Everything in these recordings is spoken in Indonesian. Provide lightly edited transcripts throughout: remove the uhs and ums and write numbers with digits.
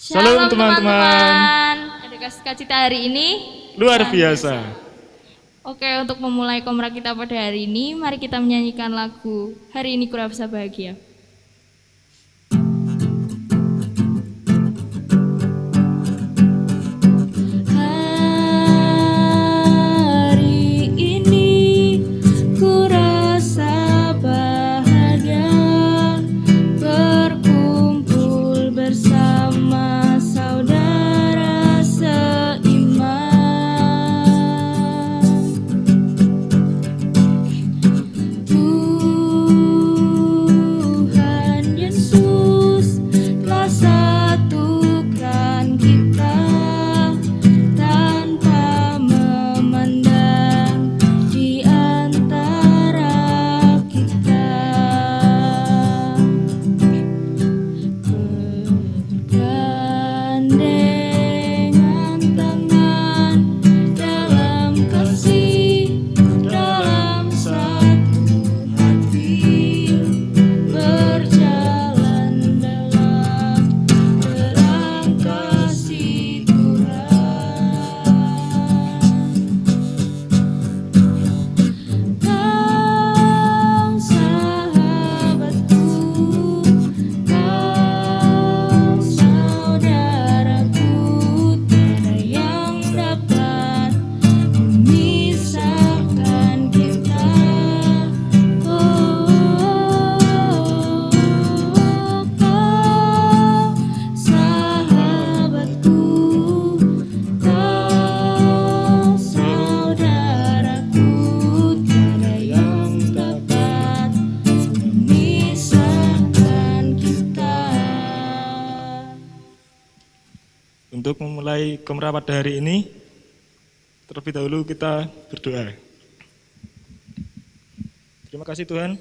Shalom Shalom teman-teman. teman-teman. Adakah sukacita hari ini? Luar biasa. Oke, untuk memulai komra kita pada hari ini, mari kita menyanyikan lagu Hari Ini Kurasa Bahagia. Hari ini kurasa bahagia berkumpul bersama saudara seiman. Tuhan Yesus telah satukan kita tanpa memandang di antara kita. Bergandengan tangan dalam kasih, dalam satu hati, berjalan dalam terang kasih Tuhan. Kau sahabatku, kau saudaraku, tiada yang dapat memisahkan kita. Kau sahabatku, kau saudaraku, tiada yang dapat memisahkan kita. Untuk memulai komra pada hari ini, terlebih dahulu kita berdoa. Terima kasih Tuhan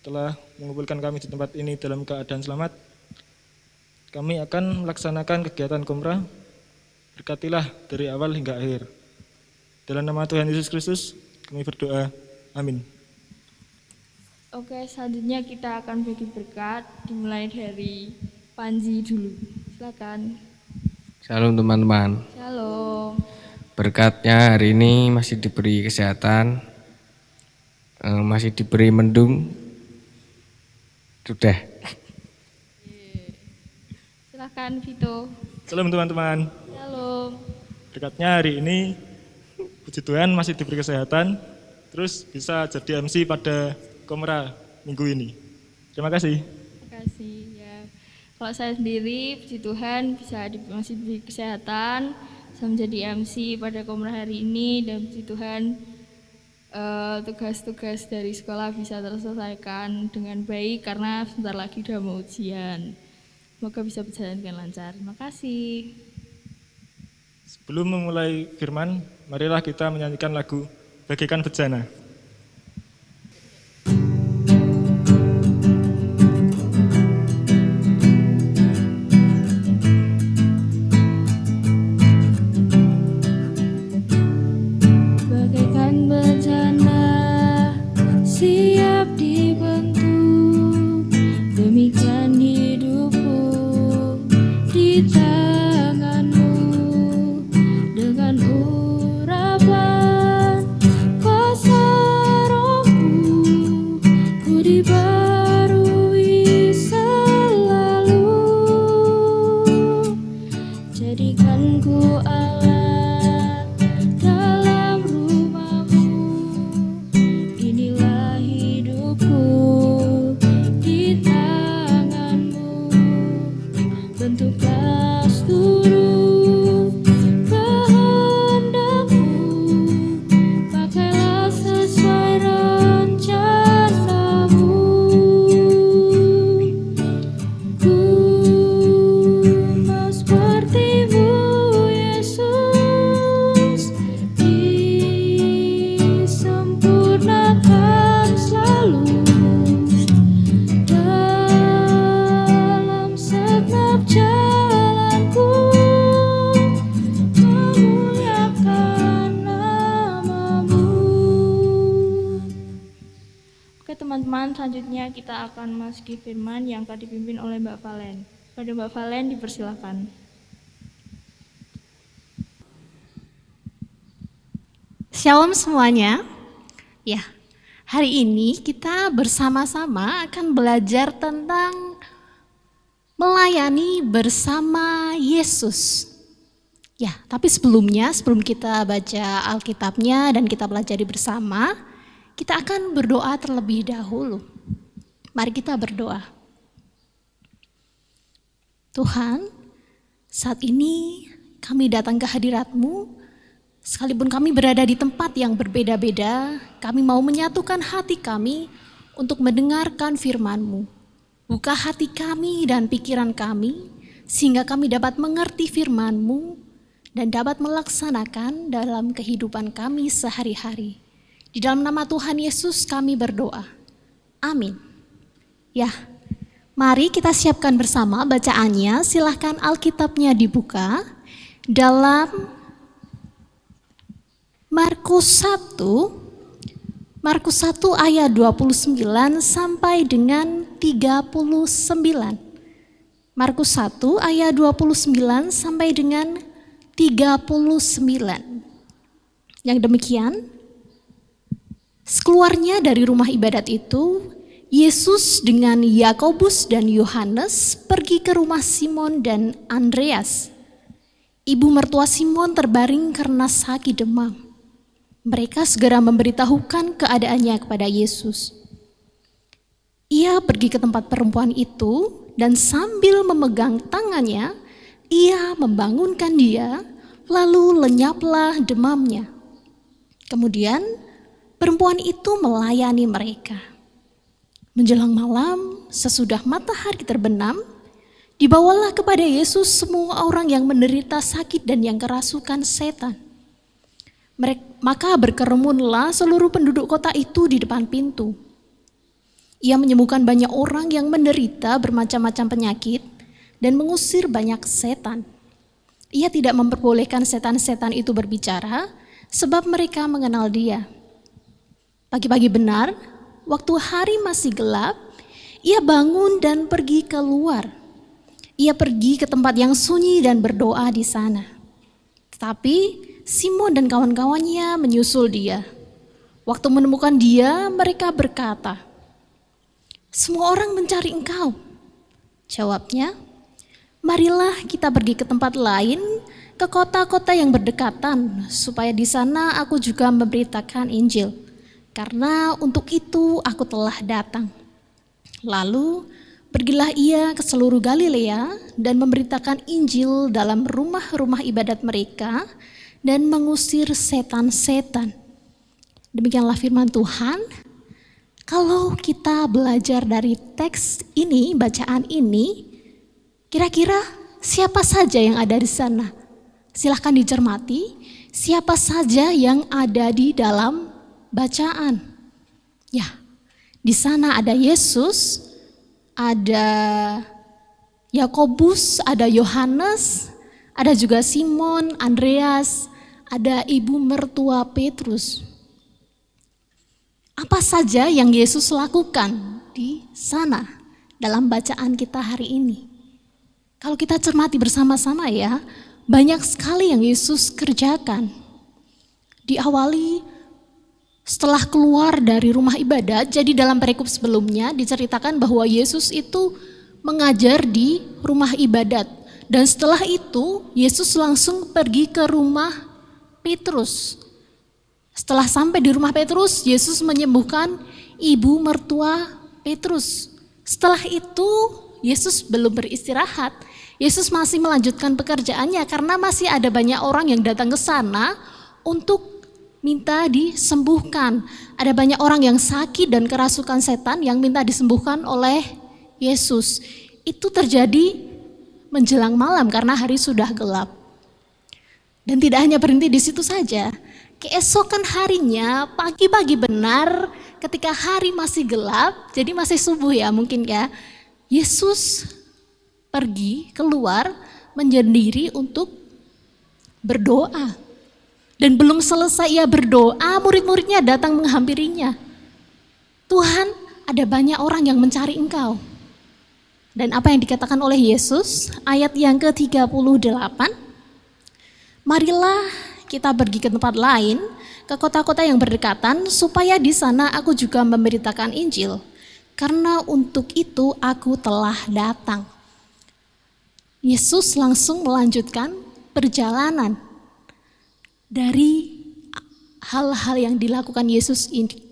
telah mengumpulkan kami di tempat ini dalam keadaan selamat. Kami akan melaksanakan kegiatan komra. Berkatilah dari awal hingga akhir. Dalam nama Tuhan Yesus Kristus kami berdoa. Amin. Oke, selanjutnya kita akan bagi berkat, dimulai dari Panji dulu. Silakan. Shalom teman-teman. Shalom. Berkatnya hari ini masih diberi kesehatan, masih diberi mendung. Sudah. Silakan Vito. Shalom teman-teman. Shalom. Berkatnya hari ini, puji Tuhan masih diberi kesehatan, terus bisa jadi MC pada komra minggu ini. Terima kasih. Terima kasih ya. Kalau saya sendiri, puji Tuhan masih diberi kesehatan, bisa menjadi MC pada komra hari ini, dan puji Tuhan tugas-tugas dari sekolah bisa terselesaikan dengan baik karena sebentar lagi udah mau ujian. Semoga bisa berjalan dengan lancar. Terima kasih. Sebelum memulai firman, marilah kita menyanyikan lagu Bagaikan Bejana. Bagaikan bejana siap dibentuk, demikian hidupku di tanganmu. Dengan urapan kuasa rohmu, ku dibarui selalu. Jadikan ku alat dalam rumahmu, inilah hidupku di tanganmu. Bentuklah seluruh kehendakmu, pakailah sesuai rencanamu. Ku mau sepertimu Yesus, disempurnakan selalu dalam segenap jalanku, memuliakan namamu. Oke teman-teman, selanjutnya kita akan masuki firman yang akan dipimpin oleh Mbak Valen. Pada Mbak Valen dipersilakan. Shalom semuanya. Ya, hari ini kita bersama-sama akan belajar tentang melayani bersama Yesus. Ya, tapi sebelum kita baca Alkitabnya dan kita pelajari bersama, kita akan berdoa terlebih dahulu. Mari kita berdoa. Tuhan, saat ini kami datang ke hadirat-Mu. Sekalipun kami berada di tempat yang berbeda-beda, kami mau menyatukan hati kami untuk mendengarkan firman-Mu. Buka hati kami dan pikiran kami, sehingga kami dapat mengerti firman-Mu dan dapat melaksanakan dalam kehidupan kami sehari-hari. Di dalam nama Tuhan Yesus kami berdoa. Amin. Ya, mari kita siapkan bersama bacaannya. Silahkan Alkitabnya dibuka dalam Markus 1 ayat 29 sampai dengan 39. Markus 1 ayat 29 sampai dengan 39. Yang demikian, sekeluarnya dari rumah ibadat itu, Yesus dengan Yakobus dan Yohanes pergi ke rumah Simon dan Andreas. Ibu mertua Simon terbaring karena sakit demam. Mereka segera memberitahukan keadaannya kepada Yesus. Ia pergi ke tempat perempuan itu dan sambil memegang tangannya, ia membangunkan dia, lalu lenyaplah demamnya. Kemudian perempuan itu melayani mereka. Menjelang malam, sesudah matahari terbenam, dibawalah kepada Yesus semua orang yang menderita sakit dan yang kerasukan setan. Maka berkerumunlah seluruh penduduk kota itu di depan pintu. Ia menyembuhkan banyak orang yang menderita bermacam-macam penyakit dan mengusir banyak setan. Ia tidak memperbolehkan setan-setan itu berbicara, sebab mereka mengenal dia. Pagi-pagi benar, waktu hari masih gelap, ia bangun dan pergi keluar. Ia pergi ke tempat yang sunyi dan berdoa di sana. Tetapi Simon dan kawan-kawannya menyusul dia. Waktu menemukan dia, mereka berkata, "Semua orang mencari engkau." Jawabnya, "Marilah kita pergi ke tempat lain, ke kota-kota yang berdekatan, supaya di sana aku juga memberitakan Injil. Karena untuk itu aku telah datang." Lalu pergilah ia ke seluruh Galilea dan memberitakan Injil dalam rumah-rumah ibadat mereka dan mengusir setan-setan. Demikianlah firman Tuhan. Kalau kita belajar dari teks ini, bacaan ini, kira-kira siapa saja yang ada di sana? Silahkan dicermati, siapa saja yang ada di dalam bacaan. Ya, di sana ada Yesus, ada Yakobus, ada Yohanes, ada juga Simon, Andreas, ada ibu mertua Petrus. Apa saja yang Yesus lakukan di sana dalam bacaan kita hari ini? Kalau kita cermati bersama-sama ya, banyak sekali yang Yesus kerjakan. Diawali setelah keluar dari rumah ibadat, jadi dalam perikop sebelumnya diceritakan bahwa Yesus itu mengajar di rumah ibadat. Dan setelah itu, Yesus langsung pergi ke rumah Petrus. Setelah sampai di rumah Petrus, Yesus menyembuhkan ibu mertua Petrus. Setelah itu, Yesus belum beristirahat. Yesus masih melanjutkan pekerjaannya karena masih ada banyak orang yang datang ke sana untuk minta disembuhkan. Ada banyak orang yang sakit dan kerasukan setan yang minta disembuhkan oleh Yesus. Itu terjadi menjelang malam karena hari sudah gelap. Dan tidak hanya berhenti di situ saja. Keesokan harinya, pagi-pagi benar, ketika hari masih gelap, jadi masih subuh ya mungkin ya, Yesus pergi keluar menyendiri untuk berdoa. Dan belum selesai ia berdoa, murid-muridnya datang menghampirinya. "Tuhan, ada banyak orang yang mencari engkau." Dan apa yang dikatakan oleh Yesus, ayat yang ke-38, "Marilah kita pergi ke tempat lain, ke kota-kota yang berdekatan supaya di sana aku juga memberitakan Injil. Karena untuk itu aku telah datang. Yesus langsung melanjutkan perjalanan dari hal-hal yang dilakukan Yesus ini.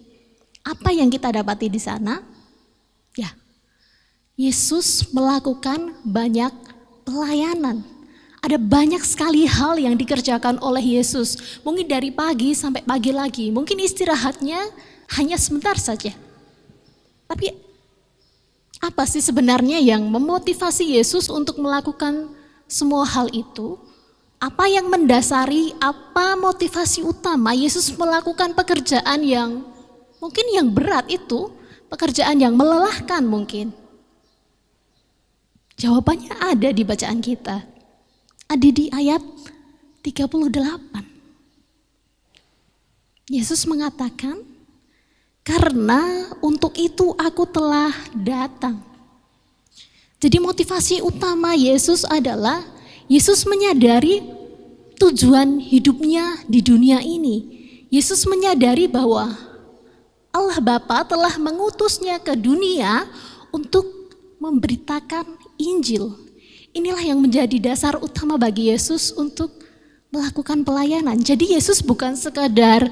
Apa yang kita dapati di sana? Ya, Yesus melakukan banyak pelayanan. Ada banyak sekali hal yang dikerjakan oleh Yesus. Mungkin dari pagi sampai pagi lagi. Mungkin istirahatnya hanya sebentar saja. Tapi apa sih sebenarnya yang memotivasi Yesus untuk melakukan semua hal itu? Apa yang mendasari, apa motivasi utama Yesus melakukan pekerjaan yang mungkin yang berat itu? Pekerjaan yang melelahkan mungkin. Jawabannya ada di bacaan kita. Ada di ayat 38. Yesus mengatakan, karena untuk itu aku telah datang. Jadi motivasi utama Yesus adalah, Yesus menyadari tujuan hidupnya di dunia ini. Yesus menyadari bahwa Allah Bapa telah mengutusnya ke dunia untuk memberitakan Injil. Inilah yang menjadi dasar utama bagi Yesus untuk melakukan pelayanan. Jadi Yesus bukan sekadar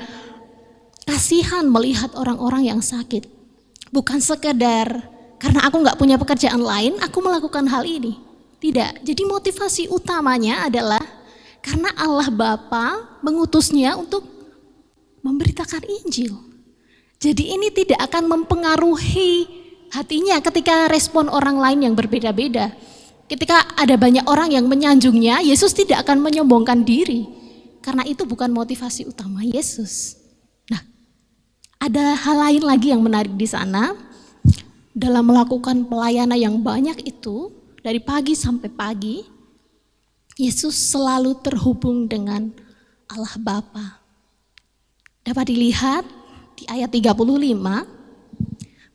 kasihan melihat orang-orang yang sakit. Bukan sekadar karena aku gak punya pekerjaan lain, aku melakukan hal ini. Tidak, jadi motivasi utamanya adalah karena Allah Bapa mengutusnya untuk memberitakan Injil. Jadi ini tidak akan mempengaruhi hatinya ketika respon orang lain yang berbeda-beda. Ketika ada banyak orang yang menyanjungnya, Yesus tidak akan menyombongkan diri. Karena itu bukan motivasi utama Yesus. Nah, ada hal lain lagi yang menarik di sana. Dalam melakukan pelayanan yang banyak itu, dari pagi sampai pagi, Yesus selalu terhubung dengan Allah Bapa. Dapat dilihat di ayat 35,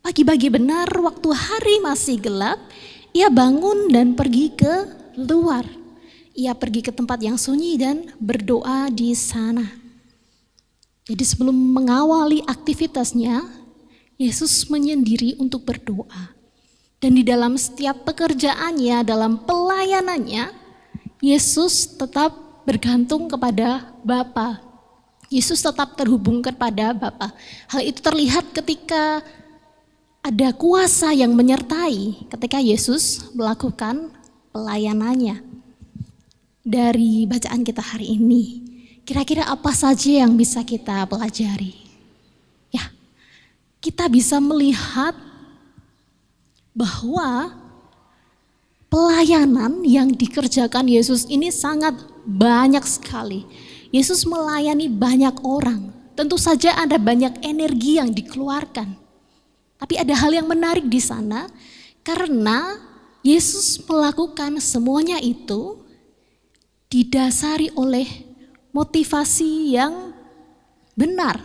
pagi-pagi benar waktu hari masih gelap, ia bangun dan pergi ke luar. Ia pergi ke tempat yang sunyi dan berdoa di sana. Jadi sebelum mengawali aktivitasnya, Yesus menyendiri untuk berdoa. Dan di dalam setiap pekerjaannya, dalam pelayanannya, Yesus tetap bergantung kepada Bapa. Yesus tetap terhubung kepada Bapa. Hal itu terlihat ketika ada kuasa yang menyertai ketika Yesus melakukan pelayanannya. Dari bacaan kita hari ini, kira-kira apa saja yang bisa kita pelajari? Ya, kita bisa melihat bahwa pelayanan yang dikerjakan Yesus ini sangat banyak sekali. Yesus melayani banyak orang. Tentu saja ada banyak energi yang dikeluarkan. Tapi ada hal yang menarik di sana, karena Yesus melakukan semuanya itu didasari oleh motivasi yang benar.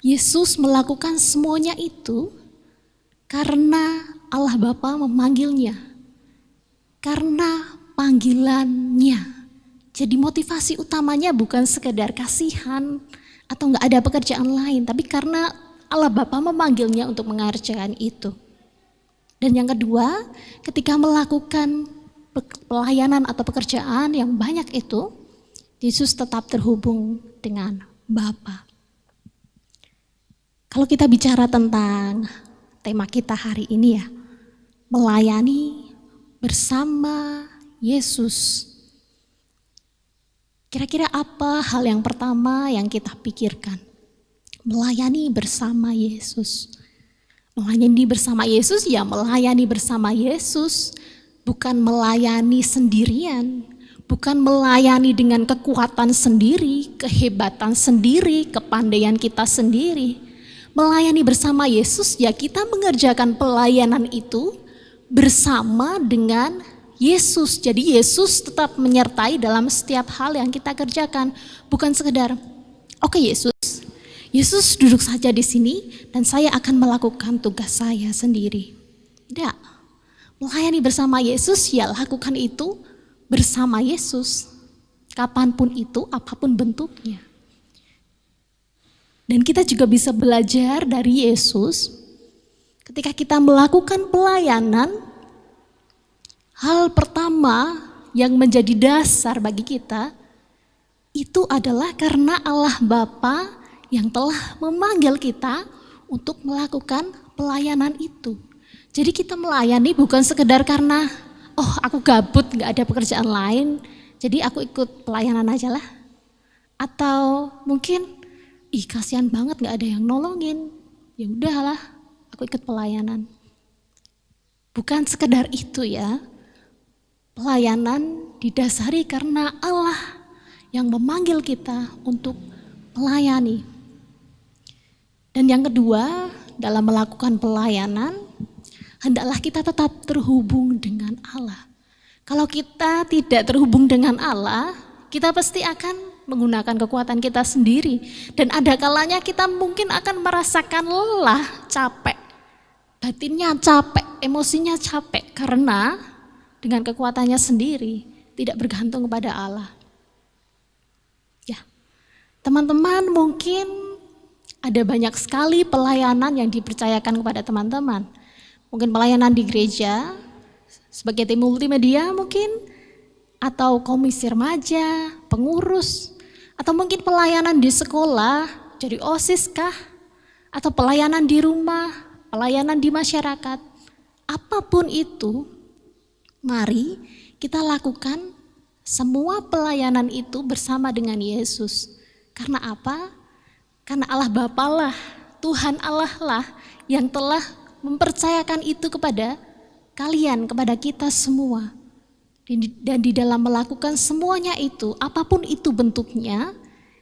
Yesus melakukan semuanya itu karena Allah Bapa memanggilnya, karena panggilannya. Jadi motivasi utamanya bukan sekedar kasihan atau gak ada pekerjaan lain, tapi karena Allah Bapa memanggilnya untuk mengerjakan itu. Dan yang kedua, ketika melakukan pelayanan atau pekerjaan yang banyak itu, Yesus tetap terhubung dengan Bapa. Kalau kita bicara tentang tema kita hari ini ya, melayani bersama Yesus. Kira-kira apa hal yang pertama yang kita pikirkan? Melayani bersama Yesus. Melayani bersama Yesus ya melayani bersama Yesus. Bukan melayani sendirian. Bukan melayani dengan kekuatan sendiri, kehebatan sendiri, kepandaian kita sendiri. Melayani bersama Yesus ya kita mengerjakan pelayanan itu bersama dengan Yesus. Jadi Yesus tetap menyertai dalam setiap hal yang kita kerjakan. Bukan sekedar, oke Yesus duduk saja di sini dan saya akan melakukan tugas saya sendiri. Tidak. Melayani bersama Yesus ya lakukan itu bersama Yesus. Kapanpun itu, apapun bentuknya. Dan kita juga bisa belajar dari Yesus ketika kita melakukan pelayanan, hal pertama yang menjadi dasar bagi kita itu adalah karena Allah Bapa yang telah memanggil kita untuk melakukan pelayanan itu. Jadi kita melayani bukan sekedar karena, oh aku gabut gak ada pekerjaan lain, jadi aku ikut pelayanan aja lah. Atau mungkin, kasihan banget gak ada yang nolongin, ya udahlah aku ikut pelayanan. Bukan sekedar itu ya. Pelayanan didasari karena Allah yang memanggil kita untuk melayani. Dan yang kedua, dalam melakukan pelayanan, hendaklah kita tetap terhubung dengan Allah. Kalau kita tidak terhubung dengan Allah, kita pasti akan menggunakan kekuatan kita sendiri. Dan ada kalanya kita mungkin akan merasakan lelah, capek. Batinnya capek, emosinya capek karena dengan kekuatannya sendiri tidak bergantung kepada Allah. Ya, teman-teman mungkin ada banyak sekali pelayanan yang dipercayakan kepada teman-teman. Mungkin pelayanan di gereja sebagai tim multimedia mungkin, atau komisi remaja, pengurus, atau mungkin pelayanan di sekolah, jadi OSIS kah, atau pelayanan di rumah, pelayanan di masyarakat. Apapun itu, mari kita lakukan semua pelayanan itu bersama dengan Yesus. Karena apa? Karena Allah Bapa lah, Tuhan Allah lah yang telah mempercayakan itu kepada kalian, kepada kita semua. Dan di dalam melakukan semuanya itu, apapun itu bentuknya,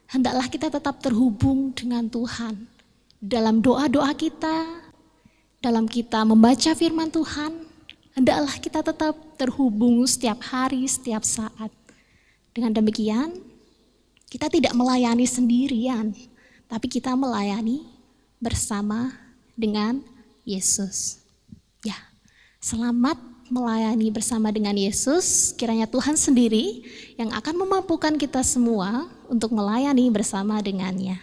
hendaklah kita tetap terhubung dengan Tuhan. Dalam doa-doa kita, dalam kita membaca firman Tuhan, hendaklah kita tetap terhubung setiap hari, setiap saat. Dengan demikian, kita tidak melayani sendirian, tapi kita melayani bersama dengan Yesus. Ya, selamat melayani bersama dengan Yesus. Kiranya Tuhan sendiri yang akan memampukan kita semua untuk melayani bersama dengannya.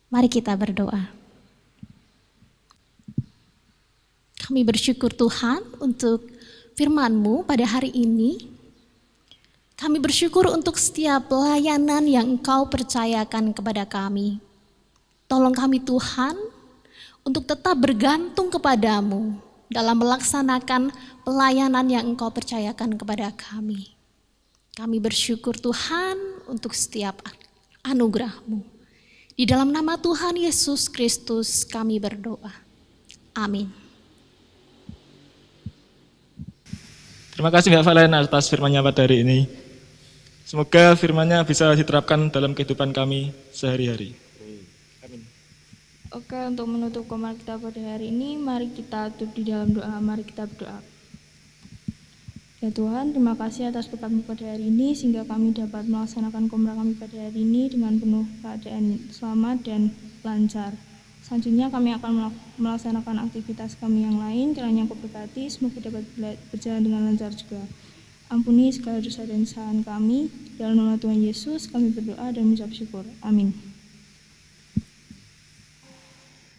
Mari kita berdoa. Kami bersyukur Tuhan untuk firman-Mu pada hari ini. Kami bersyukur untuk setiap pelayanan yang Engkau percayakan kepada kami. Tolong kami Tuhan untuk tetap bergantung kepadamu dalam melaksanakan pelayanan yang Engkau percayakan kepada kami. Kami bersyukur Tuhan untuk setiap anugerah-Mu. Di dalam nama Tuhan Yesus Kristus kami berdoa. Amin. Terima kasih Mbak Valen atas firman-Nya pada hari ini. Semoga firman-Nya bisa diterapkan dalam kehidupan kami sehari-hari. Amin. Oke, untuk menutup komar kita pada hari ini, mari kita tutup di dalam doa, mari kita berdoa. Ya Tuhan, terima kasih atas berkat-Mu pada hari ini, sehingga kami dapat melaksanakan komar kami pada hari ini dengan penuh keadaan selamat dan lancar. Selanjutnya kami akan melaksanakan aktivitas kami yang lain, kiranya Engkau berkati, semoga dapat berjalan dengan lancar juga. Ampuni segala dosa dan kesalahan kami, dalam nama Tuhan Yesus kami berdoa dan mengucap syukur. Amin.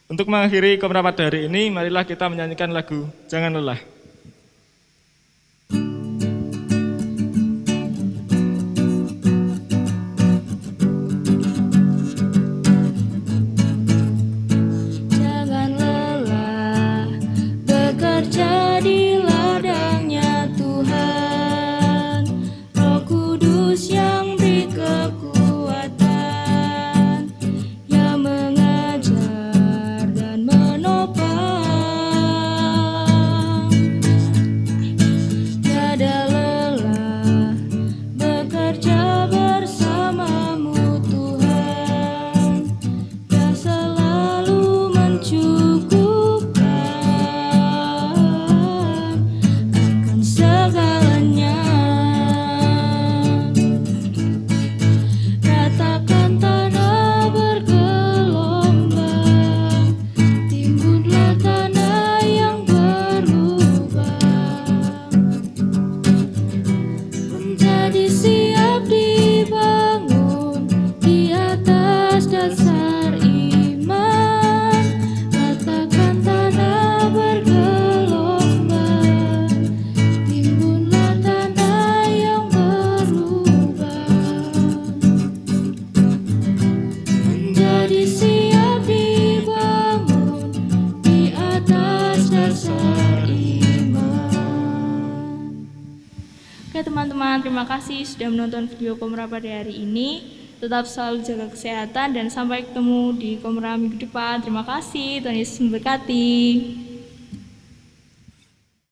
Untuk mengakhiri komra pada hari ini, marilah kita menyanyikan lagu Jangan Lelah. Jangan lelah bekerja di ladangnya Tuhan, Roh Kudus yang beri kekuatan, yang mengajar dan menopang. teman-teman, terima kasih sudah menonton video Komra pada hari ini. Tetap selalu jaga kesehatan dan sampai ketemu di Komra minggu depan. Terima kasih, Tuhan Yesus memberkati.